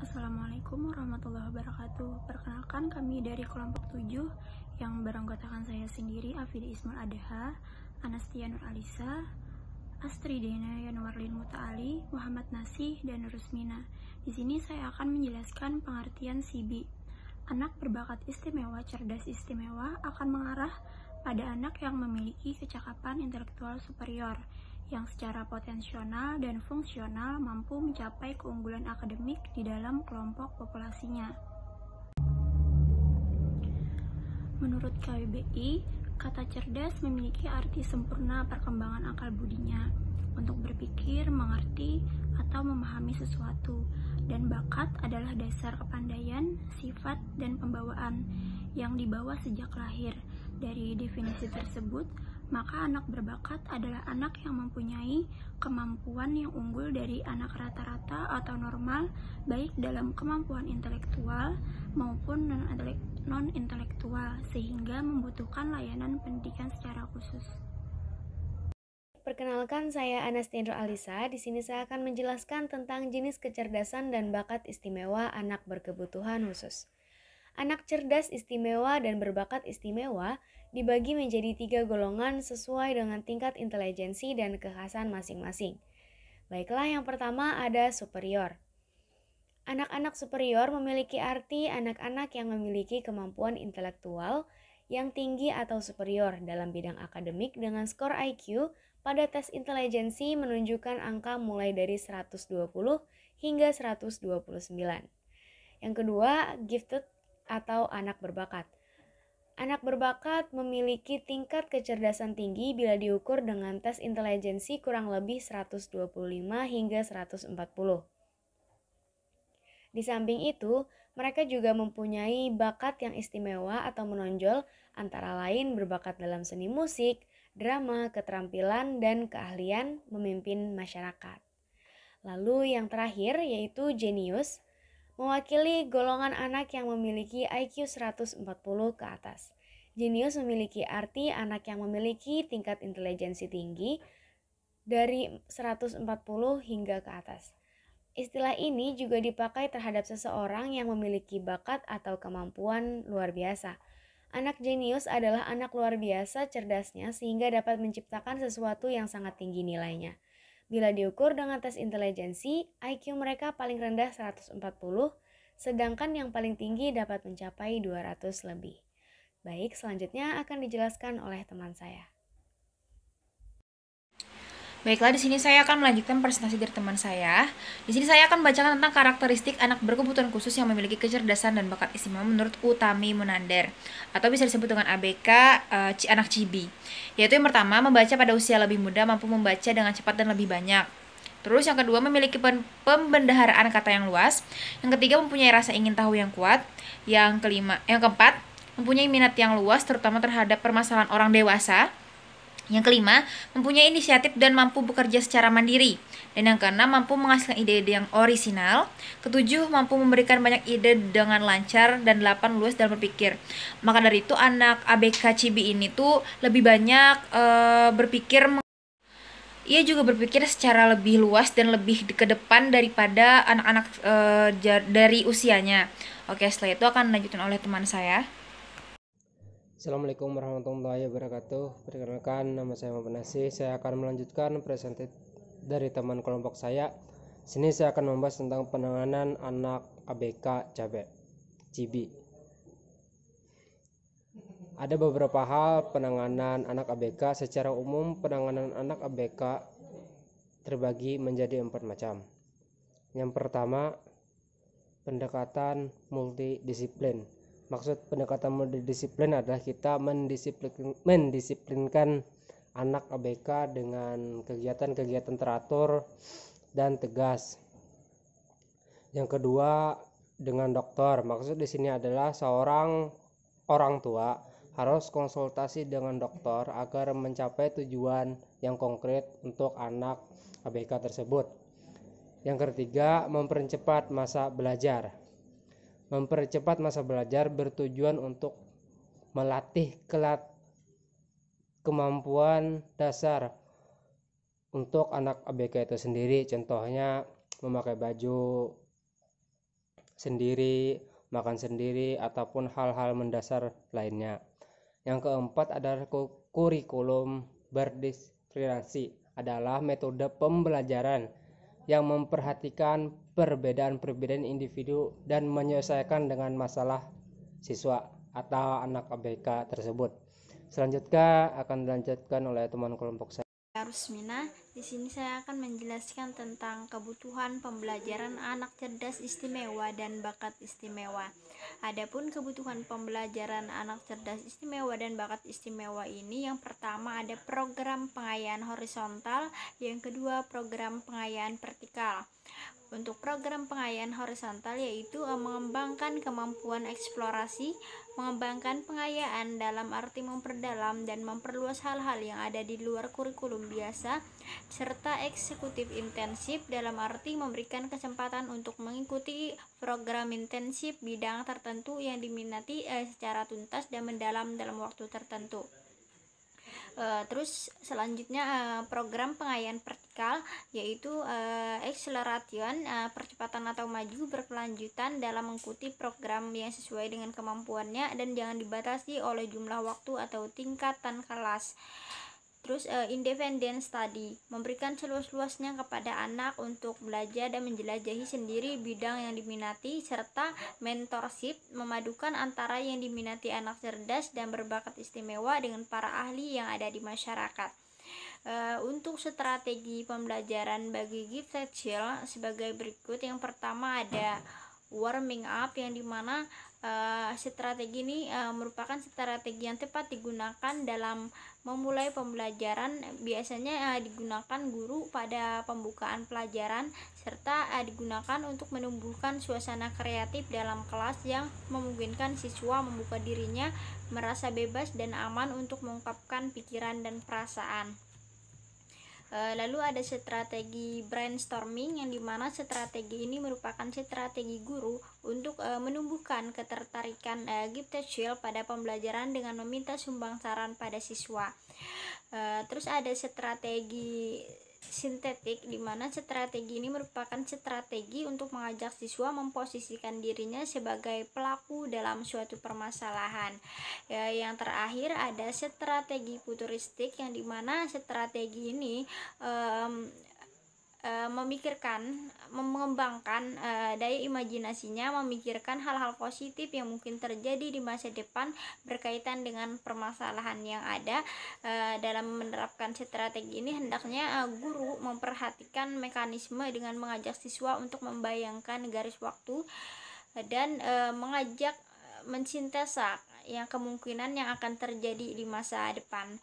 Assalamualaikum warahmatullahi wabarakatuh. Perkenalkan, kami dari kelompok 7 yang beranggotakan saya sendiri, Afida Ismail Adaha, Anastia Nur Alisa, Astri Dena Yanwarlin Mutaali, Muhammad Nasih, dan Rusmina. Di sini saya akan menjelaskan pengertian CB. Anak berbakat istimewa, cerdas istimewa akan mengarah pada anak yang memiliki kecakapan intelektual superior, yang secara potensional dan fungsional mampu mencapai keunggulan akademik di dalam kelompok populasinya. Menurut KBBI, kata cerdas memiliki arti sempurna perkembangan akal budinya untuk berpikir, mengerti, atau memahami sesuatu, dan bakat adalah dasar kepandaian, sifat, dan pembawaan yang dibawa sejak lahir. Dari definisi tersebut, maka anak berbakat adalah anak yang mempunyai kemampuan yang unggul dari anak rata-rata atau normal, baik dalam kemampuan intelektual maupun non-intelektual, sehingga membutuhkan layanan pendidikan secara khusus. Perkenalkan, saya Anastia Nur Alisa. Di sini saya akan menjelaskan tentang jenis kecerdasan dan bakat istimewa anak berkebutuhan khusus. Anak cerdas istimewa dan berbakat istimewa dibagi menjadi 3 golongan sesuai dengan tingkat intelijensi dan kekhasan masing-masing. Baiklah, yang pertama ada superior. Anak-anak superior memiliki arti anak-anak yang memiliki kemampuan intelektual yang tinggi atau superior dalam bidang akademik dengan skor IQ pada tes intelijensi menunjukkan angka mulai dari 120 hingga 129. Yang kedua, gifted atau anak berbakat. Anak berbakat memiliki tingkat kecerdasan tinggi bila diukur dengan tes intelijensi kurang lebih 125 hingga 140. Di samping itu, mereka juga mempunyai bakat yang istimewa atau menonjol, antara lain berbakat dalam seni musik, drama, keterampilan, dan keahlian memimpin masyarakat. Lalu yang terakhir yaitu jenius, mewakili golongan anak yang memiliki IQ 140 ke atas. Jenius memiliki arti anak yang memiliki tingkat intelijensi tinggi dari 140 hingga ke atas. Istilah ini juga dipakai terhadap seseorang yang memiliki bakat atau kemampuan luar biasa. Anak jenius adalah anak luar biasa cerdasnya sehingga dapat menciptakan sesuatu yang sangat tinggi nilainya. Bila diukur dengan tes intelijensi, IQ mereka paling rendah 140, sedangkan yang paling tinggi dapat mencapai 200 lebih. Baik, selanjutnya akan dijelaskan oleh teman saya. Baiklah, di sini saya akan melanjutkan presentasi dari teman saya. Di sini saya akan membacakan tentang karakteristik anak berkebutuhan khusus yang memiliki kecerdasan dan bakat istimewa menurut Utami Munandar, atau bisa disebut dengan ABK anak Cibi. Yaitu yang pertama, membaca pada usia lebih muda, mampu membaca dengan cepat dan lebih banyak. Terus yang kedua, memiliki pembendaharaan kata yang luas. Yang ketiga, mempunyai rasa ingin tahu yang kuat. Yang keempat, mempunyai minat yang luas terutama terhadap permasalahan orang dewasa. Yang kelima, mempunyai inisiatif dan mampu bekerja secara mandiri. Dan yang keenam, mampu menghasilkan ide-ide yang orisinal. Ketujuh, mampu memberikan banyak ide dengan lancar. Dan 8, luas dalam berpikir. Maka dari itu, anak ABK Cibi ini tuh lebih banyak berpikir. Ia juga berpikir secara lebih luas dan lebih ke depan daripada anak-anak dari usianya. Oke, setelah itu akan dilanjutkan oleh teman saya. Assalamualaikum warahmatullahi wabarakatuh. Perkenalkan, nama saya Muhammad Nasih. Saya akan melanjutkan presentasi dari teman kelompok saya. Sini saya akan membahas tentang penanganan anak ABK Cibi. Ada beberapa hal penanganan anak ABK. Secara umum, penanganan anak ABK terbagi menjadi 4 macam. Yang pertama, pendekatan multidisiplin. Maksud pendekatan multidisiplin adalah kita mendisiplinkan anak ABK dengan kegiatan-kegiatan teratur dan tegas. Yang kedua, dengan dokter. Maksud di sini adalah seorang orang tua harus konsultasi dengan dokter agar mencapai tujuan yang konkret untuk anak ABK tersebut. Yang ketiga, mempercepat masa belajar. Mempercepat masa belajar bertujuan untuk melatih kemampuan dasar untuk anak ABK itu sendiri. Contohnya memakai baju, sendiri, makan sendiri, ataupun hal-hal mendasar lainnya. Yang keempat adalah kurikulum berdiskripsi, adalah metode pembelajaran yang memperhatikan perbedaan-perbedaan individu dan menyesuaikan dengan masalah siswa atau anak ABK tersebut. Selanjutnya akan dilanjutkan oleh teman kelompok saya. Rusmina, di sini saya akan menjelaskan tentang kebutuhan pembelajaran anak cerdas istimewa dan bakat istimewa. Adapun kebutuhan pembelajaran anak cerdas istimewa dan bakat istimewa ini, yang pertama ada program pengayaan horizontal, yang kedua program pengayaan vertikal. Untuk program pengayaan horizontal yaitu mengembangkan kemampuan eksplorasi, mengembangkan pengayaan dalam arti memperdalam dan memperluas hal-hal yang ada di luar kurikulum biasa, serta eksekutif intensif dalam arti memberikan kesempatan untuk mengikuti program intensif bidang tertentu yang diminati secara tuntas dan mendalam dalam waktu tertentu. Terus selanjutnya program pengayaan vertikal yaitu acceleration, percepatan atau maju berkelanjutan dalam mengikuti program yang sesuai dengan kemampuannya dan jangan dibatasi oleh jumlah waktu atau tingkatan kelas. Terus independent study, memberikan seluas-luasnya kepada anak untuk belajar dan menjelajahi sendiri bidang yang diminati, serta mentorship, memadukan antara yang diminati anak cerdas dan berbakat istimewa dengan para ahli yang ada di masyarakat. Untuk strategi pembelajaran bagi gifted child sebagai berikut. Yang pertama ada warming up, yang dimana strategi ini merupakan strategi yang tepat digunakan dalam memulai pembelajaran. Biasanya digunakan guru pada pembukaan pelajaran, serta digunakan untuk menumbuhkan suasana kreatif dalam kelas yang memungkinkan siswa membuka dirinya, merasa bebas dan aman untuk mengungkapkan pikiran dan perasaan. Lalu ada strategi brainstorming, yang dimana strategi ini merupakan strategi guru untuk menumbuhkan ketertarikan gifted child pada pembelajaran dengan meminta sumbang saran pada siswa. Terus ada strategi sintetik, di mana strategi ini merupakan strategi untuk mengajak siswa memposisikan dirinya sebagai pelaku dalam suatu permasalahan. Yang terakhir ada strategi futuristik, yang dimana strategi ini mengembangkan daya imajinasinya, memikirkan hal-hal positif yang mungkin terjadi di masa depan berkaitan dengan permasalahan yang ada. Dalam menerapkan strategi ini hendaknya guru memperhatikan mekanisme dengan mengajak siswa untuk membayangkan garis waktu dan mengajak mensintesa yang kemungkinan yang akan terjadi di masa depan.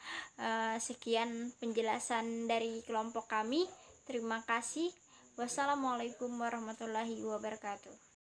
Sekian penjelasan dari kelompok kami. Terima kasih. Wassalamualaikum warahmatullahi wabarakatuh.